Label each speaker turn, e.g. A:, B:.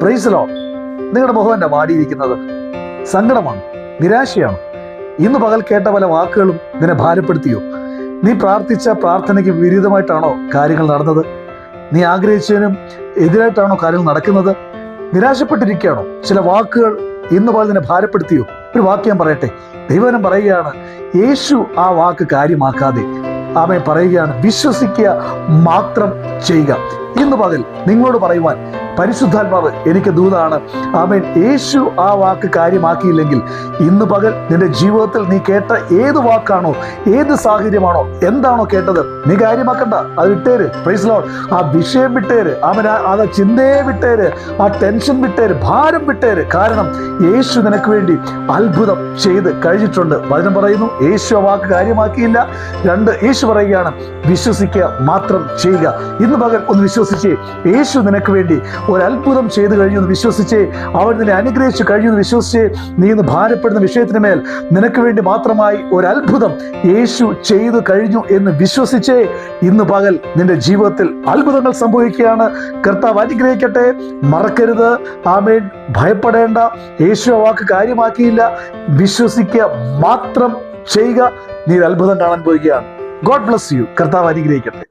A: Praise Lord. നിങ്ങളുടെ മുഖം എന്താ വാടിയിരിക്കുന്നത്? സങ്കടമാണ്? നിരാശയാണ്? ഇന്ന് പകൽ കേട്ട പല വാക്കുകളും നിന്നെ ഭാരപ്പെടുത്തിയോ? നീ പ്രാർത്ഥിച്ച പ്രാർത്ഥനയ്ക്ക് വിരുദ്ധമായിട്ടാണോ കാര്യങ്ങൾ നടന്നത്? നീ ആഗ്രഹിച്ചതിനും എതിരായിട്ടാണോ കാര്യങ്ങൾ നടക്കുന്നത്? നിരാശപ്പെട്ടിരിക്കുകയാണോ? ചില വാക്കുകൾ ഇന്ന് പകൽ നിന്നെ ഭാരപ്പെടുത്തിയോ? ഒരു വാക്ക് ഞാൻ പറയട്ടെ. ദൈവവചനം പറയുകയാണ്, യേശു ആ വാക്ക് കാര്യമാക്കാതെ ആമേൻ പറയുകയാണ്, വിശ്വസിക്കുക മാത്രം ചെയ്യുക. ഇന്ന് പകൽ നിങ്ങളോട് പറയുവാൻ പരിശുദ്ധാത്മാവ് എനിക്ക് ദൂതാണ്. ആമേൻ. യേശു ആ വാക്ക് കാര്യമാക്കിയില്ലെങ്കിൽ ഇന്ന് പകൽ നിന്റെ ജീവിതത്തിൽ നീ കേട്ട ഏത് വാക്കാണോ, ഏത് സാഹചര്യമാണോ, എന്താണോ കേട്ടത്, നീ കാര്യമാക്കണ്ട. അത് വിട്ടേര്. Praise Lord. ആ വിഷയം വിട്ടേര്. ആമേൻ. ആ ചിന്തയെ വിട്ടേര്. ആ ടെൻഷൻ വിട്ടേര്. ഭാരം വിട്ടേര്. കാരണം യേശു നിനക്ക് വേണ്ടി അത്ഭുതം ചെയ്ത് കഴിഞ്ഞിട്ടുണ്ട്. വചനം പറയുന്നു, യേശു ആ വാക്ക് കാര്യമാക്കിയില്ല. 2, യേശു പറയുകയാണ്, വിശ്വസിക്കുക മാത്രം ചെയ്യുക. ഇന്ന് പകൽ ഒന്ന് വിശ്വസിച്ചേ. യേശു നിനക്ക് വേണ്ടി ഒരു അത്ഭുതം ചെയ്തു കഴിഞ്ഞു എന്ന് വിശ്വസിച്ചേ. അവൻ നിന്നെ അനുഗ്രഹിച്ചു കഴിഞ്ഞു എന്ന് വിശ്വസിച്ചേ. നീ ഇന്ന് ഭാരപ്പെടുന്ന വിഷയത്തിന് മേൽ നിനക്ക് വേണ്ടി മാത്രമായി ഒരു അത്ഭുതം യേശു ചെയ്തു കഴിഞ്ഞു എന്ന് വിശ്വസിച്ചേ. ഇന്ന് പകൽ നിന്റെ ജീവിതത്തിൽ അത്ഭുതങ്ങൾ സംഭവിക്കുകയാണ്. കർത്താവ് അനുഗ്രഹിക്കട്ടെ. മറക്കരുത്. ആമേൻ. ഭയപ്പെടേണ്ട. യേശു ആ വാക്ക് കാര്യമാക്കിയില്ല. വിശ്വസിക്കുക മാത്രം ചെയ്യുക. നീ ഒരു അത്ഭുതം കാണാൻ പോവുകയാണ്. God bless you. കർത്താവ് അനുഗ്രഹിക്കട്ടെ.